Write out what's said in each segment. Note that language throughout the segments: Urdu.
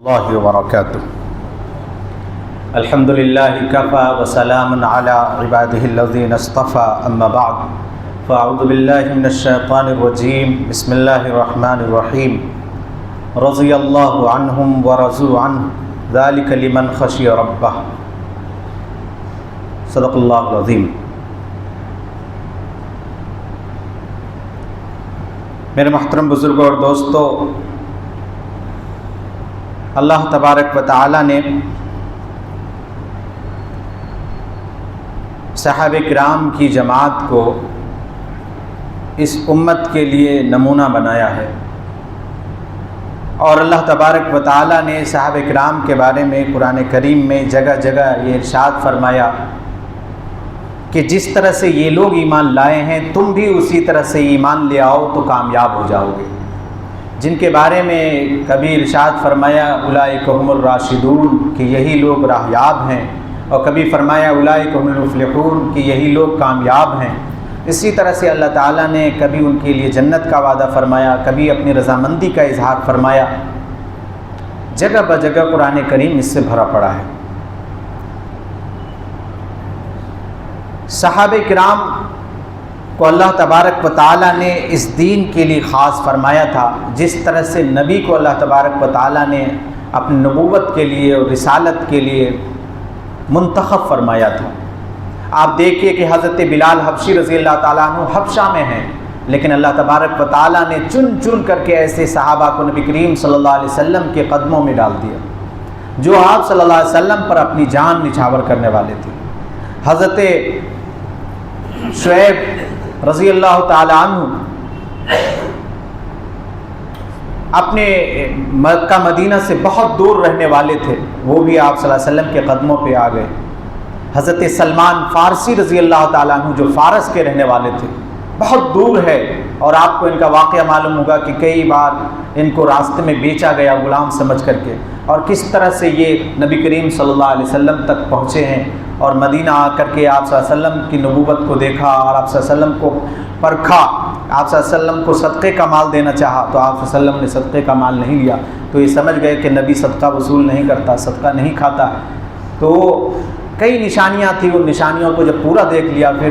اللہ وبرکاتہ۔ الحمد للہ کفا وسلام علی عبادہ الذین اصطفى اما بعد فاعوذ باللہ من الشیطان الرجیم بسم اللہ الرحمن الرحیم رضی اللہ عنہم ورضوا عنہ ذلک لمن خشی ربہ۔ صدق اللہ العظیم۔ میرے محترم بزرگوں اور دوستو، اللہ تبارک و تعالی نے صحابہ کرام کی جماعت کو اس امت کے لیے نمونہ بنایا ہے، اور اللہ تبارک و تعالی نے صحابہ کرام کے بارے میں قرآن کریم میں جگہ جگہ یہ ارشاد فرمایا کہ جس طرح سے یہ لوگ ایمان لائے ہیں تم بھی اسی طرح سے ایمان لے آؤ تو کامیاب ہو جاؤ گے۔ جن کے بارے میں کبھی ارشاد فرمایا اولئک هم الراشدون کہ یہی لوگ راہیاب ہیں، اور کبھی فرمایا اولئک هم المفلحون کہ یہی لوگ کامیاب ہیں۔ اسی طرح سے اللہ تعالیٰ نے کبھی ان کے لیے جنت کا وعدہ فرمایا، کبھی اپنی رضامندی کا اظہار فرمایا۔ جگہ بجگہ قرآن کریم اس سے بھرا پڑا ہے۔ صحابہ کرام کو اللہ تبارک و تعالیٰ نے اس دین کے لیے خاص فرمایا تھا، جس طرح سے نبی کو اللہ تبارک و تعالیٰ نے اپنی نبوت کے لیے اور رسالت کے لیے منتخب فرمایا تھا۔ آپ دیکھیے کہ حضرت بلال حبشی رضی اللہ تعالیٰ عنہ حبشہ میں ہیں، لیکن اللہ تبارک و تعالیٰ نے چن چن کر کے ایسے صحابہ کو نبی کریم صلی اللہ علیہ وسلم کے قدموں میں ڈال دیا جو آپ صلی اللہ علیہ وسلم پر اپنی جان نچھاور کرنے والے تھے۔ حضرت شعیب رضی اللہ تعالی عنہ اپنے مکہ مدینہ سے بہت دور رہنے والے تھے، وہ بھی آپ صلی اللہ علیہ وسلم کے قدموں پہ آ گئے۔ حضرت سلمان فارسی رضی اللہ تعالیٰ عنہ جو فارس کے رہنے والے تھے، بہت دور ہے، اور آپ کو ان کا واقعہ معلوم ہوگا کہ کئی بار ان کو راستے میں بیچا گیا غلام سمجھ کر کے، اور کس طرح سے یہ نبی کریم صلی اللہ علیہ وسلم تک پہنچے ہیں، اور مدینہ آ کر کے آپ صلی اللہ علیہ وسلم کی نبوت کو دیکھا اور آپ صلی اللہ علیہ وسلم کو پرکھا۔ آپ صلی اللہ علیہ وسلم کو صدقے کا مال دینا چاہا تو آپ صلی اللہ علیہ وسلم نے صدقے کا مال نہیں لیا، تو یہ سمجھ گئے کہ نبی صدقہ وصول نہیں کرتا، صدقہ نہیں کھاتا۔ تو کئی نشانیاں تھیں، ان نشانیوں کو جب پورا دیکھ لیا، پھر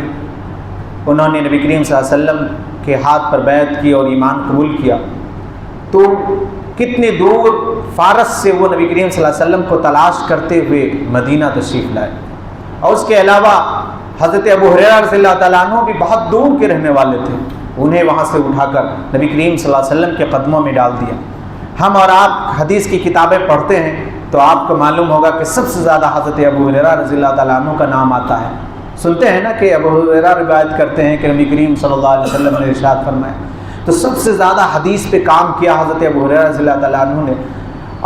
انہوں نے نبی کریم صلی اللہ علیہ وسلم کے ہاتھ پر بیعت کی اور ایمان قبول کیا۔ تو کتنے دور فارس سے وہ نبی کریم صلی اللہ علیہ وسلم کو تلاش کرتے ہوئے مدینہ تشریف لائے۔ اور اس کے علاوہ حضرت ابو ہریرہ رضی اللہ تعالیٰ عنہ بھی بہت دور کے رہنے والے تھے، انہیں وہاں سے اٹھا کر نبی کریم صلی اللہ علیہ وسلم کے قدموں میں ڈال دیا۔ ہم اور آپ حدیث کی کتابیں پڑھتے ہیں تو آپ کو معلوم ہوگا کہ سب سے زیادہ حضرت ابو ہریرہ رضی اللہ تعالیٰ عنہ کا نام آتا ہے۔ سنتے ہیں نا کہ ابو ہریرہ روایت کرتے ہیں کہ نبی کریم صلی اللہ علیہ وسلم نے ارشاد فرمایا، تو سب سے زیادہ حدیث پہ کام کیا حضرت ابو ہریرہ رضی اللہ تعالیٰ عنہ نے،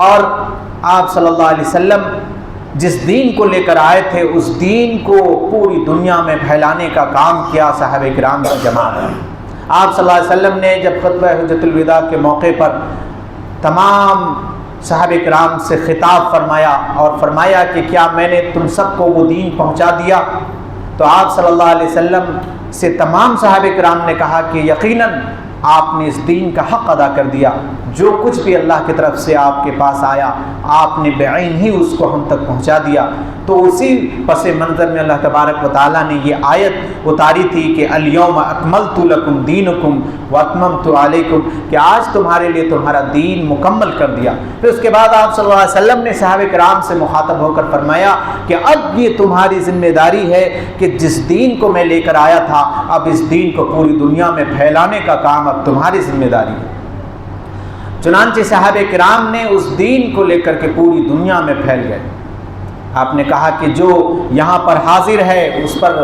اور آپ صلی اللہ علیہ وسلم جس دین کو لے کر آئے تھے اس دین کو پوری دنیا میں پھیلانے کا کام کیا صحابہ کرام کی جماعت ہے۔ آپ صلی اللہ علیہ وسلم نے جب خطبہ حجۃ الوداع کے موقع پر تمام صحابہ کرام سے خطاب فرمایا اور فرمایا کہ کیا میں نے تم سب کو وہ دین پہنچا دیا؟ تو آپ صلی اللہ علیہ وسلم سے تمام صحابہ کرام نے کہا کہ یقیناً آپ نے اس دین کا حق ادا کر دیا، جو کچھ بھی اللہ کی طرف سے آپ کے پاس آیا آپ نے بعین ہی اس کو ہم تک پہنچا دیا۔ تو اسی پس منظر میں اللہ تبارک و تعالیٰ نے یہ آیت اتاری تھی کہ الیوم اکملت لکم دینکم واتممت علیکم، کہ آج تمہارے لیے تمہارا دین مکمل کر دیا۔ پھر اس کے بعد آپ صلی اللہ علیہ وسلم نے صحابہ کرام سے مخاطب ہو کر فرمایا کہ اب یہ تمہاری ذمہ داری ہے کہ جس دین کو میں لے کر آیا تھا اب اس دین کو پوری دنیا میں پھیلانے کا کام اب تمہاری ذمہ داری ہے۔ چنانچہ صحابہ کرام نے اس دین کو لے کر کے پوری دنیا میں پھیل گئے۔ آپ نے کہا کہ جو یہاں پر حاضر ہے اس پر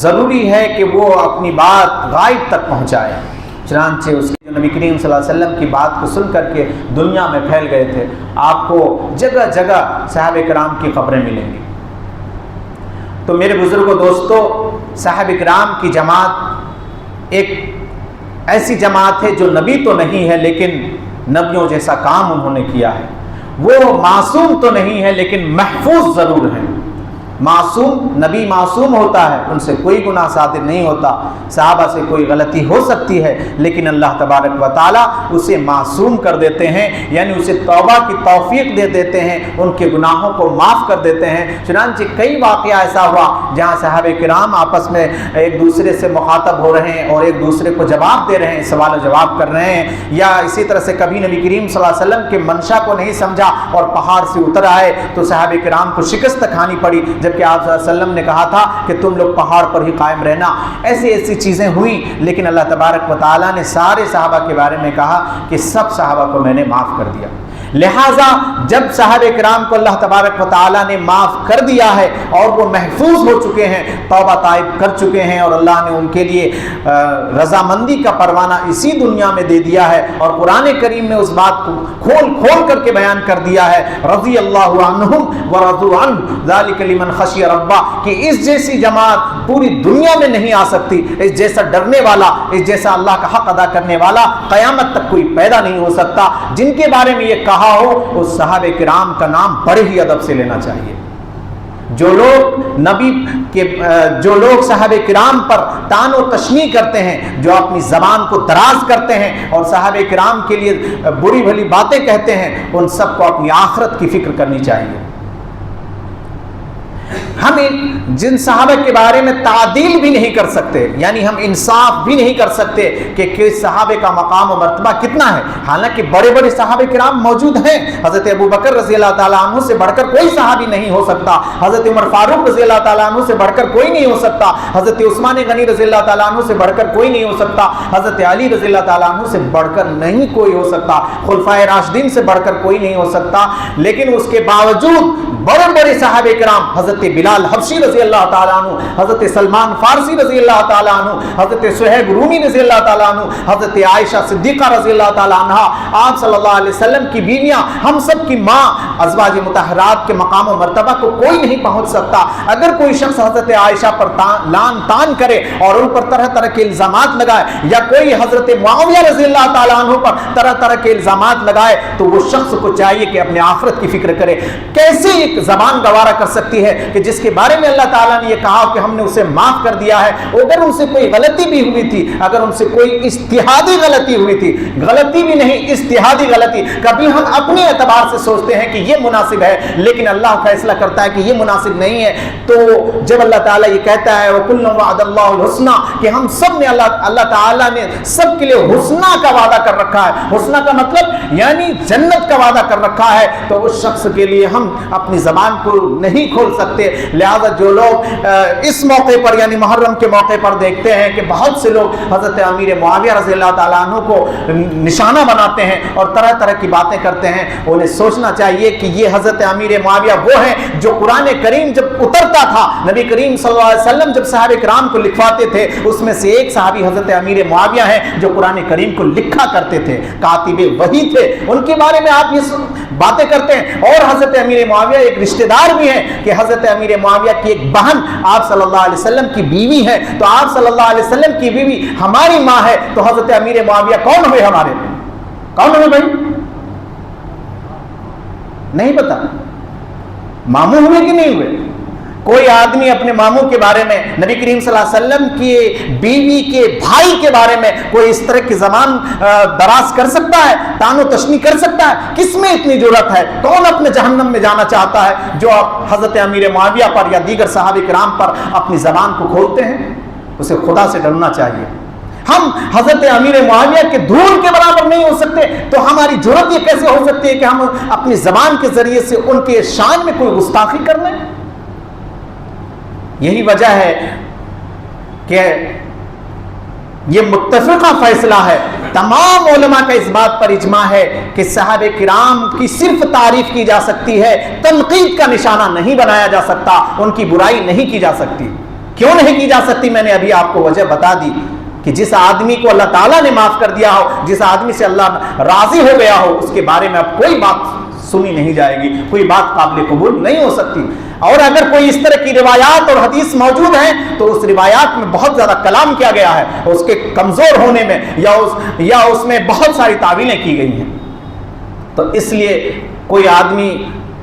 ضروری ہے کہ وہ اپنی بات غائب تک پہنچائے۔ چنانچہ اس کے نبی کریم صلی اللہ علیہ وسلم کی بات کو سن کر کے دنیا میں پھیل گئے تھے۔ آپ کو جگہ جگہ صحابہ کرام کی خبریں ملیں گی۔ تو میرے بزرگوں دوستو، صحابہ کرام کی جماعت ایک ایسی جماعت ہے جو نبی تو نہیں ہے لیکن نبیوں جیسا کام انہوں نے کیا ہے۔ وہ معصوم تو نہیں ہے لیکن محفوظ ضرور ہیں۔ معصوم نبی معصوم ہوتا ہے، ان سے کوئی گناہ صادر نہیں ہوتا، صحابہ سے کوئی غلطی ہو سکتی ہے لیکن اللہ تبارک و تعالیٰ اسے معصوم کر دیتے ہیں، یعنی اسے توبہ کی توفیق دے دیتے ہیں، ان کے گناہوں کو معاف کر دیتے ہیں۔ چنانچہ کئی واقعہ ایسا ہوا جہاں صحابہ کرام آپس میں ایک دوسرے سے مخاطب ہو رہے ہیں اور ایک دوسرے کو جواب دے رہے ہیں، سوال و جواب کر رہے ہیں، یا اسی طرح سے کبھی نبی کریم صلی اللہ علیہ وسلم کے منشا کو نہیں سمجھا اور پہاڑ سے اتر آئے تو صحابہ کرام کو شکست کھانی پڑی، جبکہ آپ صلی اللہ علیہ وسلم نے کہا تھا کہ تم لوگ پہاڑ پر ہی قائم رہنا۔ ایسی چیزیں ہوئیں، لیکن اللہ تبارک و تعالیٰ نے سارے صحابہ کے بارے میں کہا کہ سب صحابہ کو میں نے معاف کر دیا۔ لہٰذا جب صحابہ کرام کو اللہ تبارک و تعالیٰ نے معاف کر دیا ہے اور وہ محفوظ ہو چکے ہیں، توبہ طائب کر چکے ہیں، اور اللہ نے ان کے لیے رضامندی کا پروانہ اسی دنیا میں دے دیا ہے، اور قرآن کریم میں اس بات کو کھول کر کے بیان کر دیا ہے، رضی اللہ عنہم ورضوا عنہ ذالک لمن خشی ربہ، کہ اس جیسی جماعت پوری دنیا میں نہیں آ سکتی، اس جیسا ڈرنے والا، اس جیسا اللہ کا حق ادا کرنے والا قیامت تک کوئی پیدا نہیں ہو سکتا۔ جن کے بارے میں یہ کہا ہو اس صحابہ کرام کا نام بڑے ہی ادب سے لینا چاہیے۔ جو لوگ صحابہ کرام پر طعن و تشنیع کرتے ہیں، جو اپنی زبان کو دراز کرتے ہیں اور صحابہ کرام کے لیے بری بھلی باتیں کہتے ہیں، ان سب کو اپنی آخرت کی فکر کرنی چاہیے۔ ہم جن صحابہ کے بارے میں تعدیل بھی نہیں کر سکتے، یعنی ہم انصاف بھی نہیں کر سکتے کہ کس صحابہ کا مقام و مرتبہ کتنا ہے، حالانکہ بڑے بڑے صحابہ کرام موجود ہیں۔ حضرت ابو بکر رضی اللہ تعالیٰ عنہ سے بڑھ کر کوئی صحابی نہیں ہو سکتا، حضرت عمر فاروق رضی اللہ تعالیٰ عنہ سے بڑھ کر کوئی نہیں ہو سکتا، حضرت عثمان غنی رضی اللہ تعالیٰ عنہ سے بڑھ کر کوئی نہیں ہو سکتا، حضرت علی رضی اللہ تعالیٰ عنہ سے بڑھ کر نہیں کوئی ہو سکتا، خلفائے راشدین سے بڑھ کر کوئی نہیں ہو سکتا۔ لیکن اس کے باوجود بڑے بڑے صحابہ کرام، حضرت بلال حبشی رضی اللہ تعالیٰ عنہ، حضرت سلمان فارسی رضی اللہ تعالیٰ عنہ، حضرت صہیب رومی رضی اللہ تعالیٰ عنہ، حضرت عائشہ صدیقہ رضی اللہ تعالیٰ عنہ، آپ صلی اللہ علیہ وسلم کی بیویاں، ہم سب کی ماں، ازواج مطہرات کے مقام و مرتبہ کو کوئی نہیں پہنچ سکتا۔ اگر کوئی شخص حضرت عائشہ پر لان تان کرے اور ان پر طرح طرح کے الزامات لگائے، یا کوئی حضرت معاویہ رضی اللہ تعالیٰ عنہ پر طرح طرح کے الزامات لگائے، تو وہ شخص کو چاہیے کہ اپنے آخرت کی فکر کرے۔ کیسے ایک زبان گوارا کر سکتی ہے کہ جس کے بارے میں اللہ تعالیٰ نے یہ کہا کہ ہم نے اسے معاف کر دیا ہے، اگر ان سے کوئی غلطی بھی ہوئی تھی، اگر ان سے کوئی اجتہادی غلطی ہوئی تھی، غلطی بھی نہیں اجتہادی غلطی، کبھی ہم اپنے اعتبار سے سوچتے ہیں کہ یہ مناسب ہے لیکن اللہ فیصلہ کرتا ہے کہ یہ مناسب نہیں ہے، تو جب اللہ تعالیٰ یہ کہتا ہے وَكُلٌّ وَعَدَ اللَّهُ الْحُسْنَى، کہ ہم سب نے اللہ تعالیٰ نے سب کے لیے حسنہ کا وعدہ کر رکھا ہے، حسنہ کا مطلب یعنی جنت کا وعدہ کر رکھا ہے، تو اس شخص کے لیے ہم اپنی زبان کو نہیں کھول سکتے۔ لہذا جو لوگ اس موقع پر یعنی محرم کے موقع پر دیکھتے ہیں کہ بہت سے لوگ حضرت امیر معاویہ رضی اللہ تعالیٰ عنہ کو نشانہ بناتے ہیں اور طرح طرح کی باتیں کرتے ہیں، انہیں سوچنا چاہیے کہ یہ حضرت امیر معاویہ وہ ہیں جو قرآن کریم جب اترتا تھا، نبی کریم صلی اللہ علیہ وسلم جب صحابہ کرام کو لکھواتے تھے، اس میں سے ایک صحابی حضرت امیر معاویہ ہیں جو قرآن کریم کو لکھا کرتے تھے، کاتب وحی تھے، ان کے بارے میں آپ یہ باتیں کرتے ہیں۔ اور حضرت امیر معاویہ ایک رشتہ دار بھی ہیں کہ حضرت امیر معاویہ کی ایک بہن آپ صلی اللہ علیہ وسلم کی بیوی ہے، تو آپ صلی اللہ علیہ وسلم کی بیوی ہماری ماں ہے، تو حضرت امیر معاویہ کون ہوئے ہمارے؟ کون ہوئے بھائی؟ نہیں پتا، ماموں ہوئے کہ نہیں ہوئے؟ کوئی آدمی اپنے ماموں کے بارے میں، نبی کریم صلی اللہ علیہ وسلم کی بیوی کے بھائی کے بارے میں کوئی اس طرح کی زبان دراز کر سکتا ہے، طعن و تشنیع کر سکتا ہے؟ کس میں اتنی جرأت ہے؟ کون اپنے جہنم میں جانا چاہتا ہے جو حضرت امیر معاویہ پر یا دیگر صحابہ کرام پر اپنی زبان کو کھولتے ہیں؟ اسے خدا سے ڈرنا چاہیے۔ ہم حضرت امیر معاویہ کے دھول کے برابر نہیں ہو سکتے، تو ہماری جرأت یہ کیسے ہو سکتی ہے کہ ہم اپنی زبان کے ذریعے سے ان کے شان میں کوئی گستاخی کر لیں؟ یہی وجہ ہے کہ یہ متفقہ فیصلہ ہے، تمام علماء کا اس بات پر اجماع ہے کہ صحابہ کرام کی صرف تعریف کی جا سکتی ہے، تنقید کا نشانہ نہیں بنایا جا سکتا، ان کی برائی نہیں کی جا سکتی۔ کیوں نہیں کی جا سکتی؟ میں نے ابھی آپ کو وجہ بتا دی کہ جس آدمی کو اللہ تعالیٰ نے معاف کر دیا ہو، جس آدمی سے اللہ راضی ہو گیا ہو، اس کے بارے میں اب کوئی بات سنی نہیں جائے گی، کوئی بات قابل قبول نہیں ہو سکتی۔ اور اگر کوئی اس طرح کی روایات اور حدیث موجود ہیں تو اس روایات میں بہت زیادہ کلام کیا گیا ہے، اس کے کمزور ہونے میں یا اس میں بہت ساری تعویلیں کی گئی ہیں۔ تو اس لیے کوئی آدمی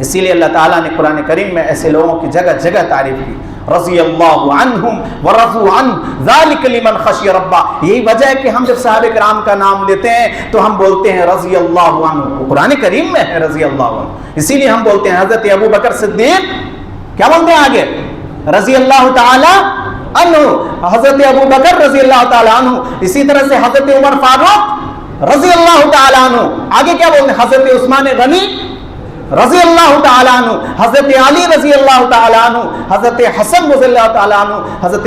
اسی لیے اللہ تعالیٰ نے قرآن کریم میں ایسے لوگوں کی جگہ جگہ تعریف کی، رضی اللہ عنہم ورضوا عنہ ذالک لمن خشی ربہ۔ یہی وجہ ہے کہ ہم جب صحابہ کرام کا نام لیتے ہیں تو ہم بولتے ہیں رضی اللہ عنہ، وہ قرآن کریم میں ہے رضی اللہ عنہ، اسی لیے ہم بولتے ہیں حضرت ابو بکر صدیق کیا بولتے ہیں آگے؟ رضی اللہ تعالی عنہ، حضرت ابو بکر رضی اللہ تعالی عنہ، اسی طرح سے حضرت عمر فاروق رضی اللہ تعالی عنہ، آگے کیا بولتے ہیں؟ حضرت عثمان غنی رضی اللہ تعالی عنہ، حضرت علی رضی اللہ تعالی عنہ، حضرت حسن رضی اللہ تعالی عنہ، حضرت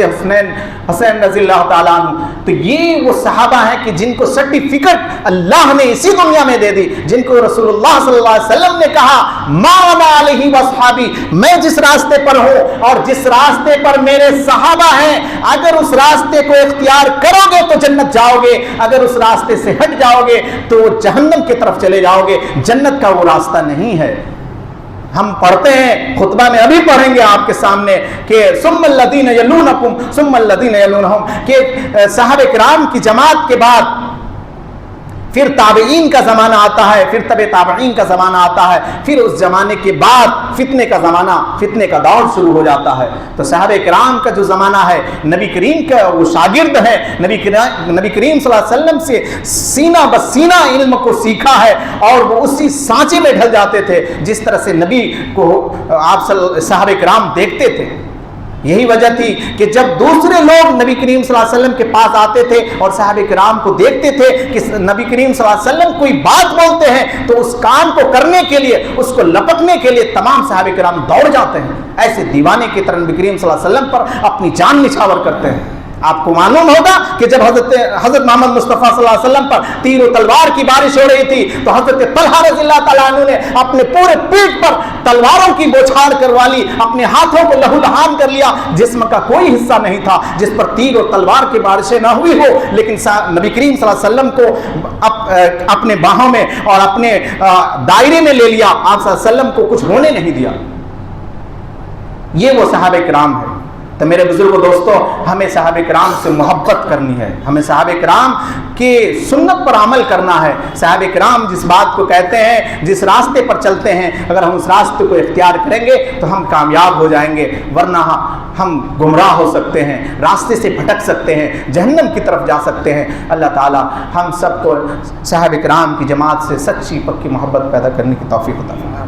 حسین رضی اللہ تعالی عنہ۔ تو یہ وہ صحابہ ہیں کہ جن کو سرٹیفکیٹ اللہ نے اسی دنیا میں دے دی، جن کو رسول اللہ صلی اللہ علیہ وسلم نے کہا ما انا علیہ واصحابی، میں جس راستے پر ہوں اور جس راستے پر میرے صحابہ ہیں، اگر اس راستے کو اختیار کرو گے تو جنت جاؤ گے، اگر اس راستے سے ہٹ جاؤ گے تو جہنم کی طرف چلے جاؤ گے، جنت کا وہ راستہ نہیں ہے۔ ہم پڑھتے ہیں خطبہ میں، ابھی پڑھیں گے آپ کے سامنے کہ ثم الذین یلونکم ثم الذین یلونہم، کہ صحابہ کرام کی جماعت کے بعد پھر تابعین کا زمانہ آتا ہے، پھر تبع تابعین کا زمانہ آتا ہے، پھر اس زمانے کے بعد فتنے کا زمانہ، فتنے کا دور شروع ہو جاتا ہے۔ تو صحابہ کرام کا جو زمانہ ہے، نبی کریم کا وہ شاگرد ہے، نبی کریم صلی اللہ علیہ وسلم سے سینہ بسینہ علم کو سیکھا ہے، اور وہ اسی سانچے میں ڈھل جاتے تھے جس طرح سے نبی کو آپ صحابہ کرام دیکھتے تھے۔ یہی وجہ تھی کہ جب دوسرے لوگ نبی کریم صلی اللہ علیہ وسلم کے پاس آتے تھے اور صحابہ کرام کو دیکھتے تھے کہ نبی کریم صلی اللہ علیہ وسلم کوئی بات بولتے ہیں تو اس کام کو کرنے کے لیے، اس کو لپکنے کے لیے تمام صحابہ کرام دوڑ جاتے ہیں، ایسے دیوانے کی طرح نبی کریم صلی اللہ علیہ وسلم پر اپنی جان نچھاور کرتے ہیں۔ آپ کو معلوم ہوگا کہ جب حضرت محمد مصطفیٰ صلی اللہ علیہ وسلم پر تیر و تلوار کی بارش ہو رہی تھی تو حضرت طلحہ رضی اللہ تعالیٰ عنہ نے اپنے پورے پیٹ پر تلواروں کی بوچھاڑ کروا لی، اپنے ہاتھوں کو لہو لہان کر لیا، جسم کا کوئی حصہ نہیں تھا جس پر تیر و تلوار کی بارشیں نہ ہوئی ہو، لیکن نبی کریم صلی اللہ علیہ وسلم کو اپنے باہوں میں اور اپنے دائرے میں لے لیا، آپ صلی اللہ علیہ وسلم کو کچھ ہونے نہیں دیا۔ یہ وہ صحابہ کرام ہے۔ تو میرے بزرگوں دوستو، ہمیں صحابہ کرام سے محبت کرنی ہے، ہمیں صحابہ کرام کی سنت پر عمل کرنا ہے۔ صحابہ کرام جس بات کو کہتے ہیں، جس راستے پر چلتے ہیں، اگر ہم اس راستے کو اختیار کریں گے تو ہم کامیاب ہو جائیں گے، ورنہ ہم گمراہ ہو سکتے ہیں، راستے سے بھٹک سکتے ہیں، جہنم کی طرف جا سکتے ہیں۔ اللہ تعالی ہم سب کو صحابہ کرام کی جماعت سے سچی پکی محبت پیدا کرنے کی توفیق عطا فرمائے۔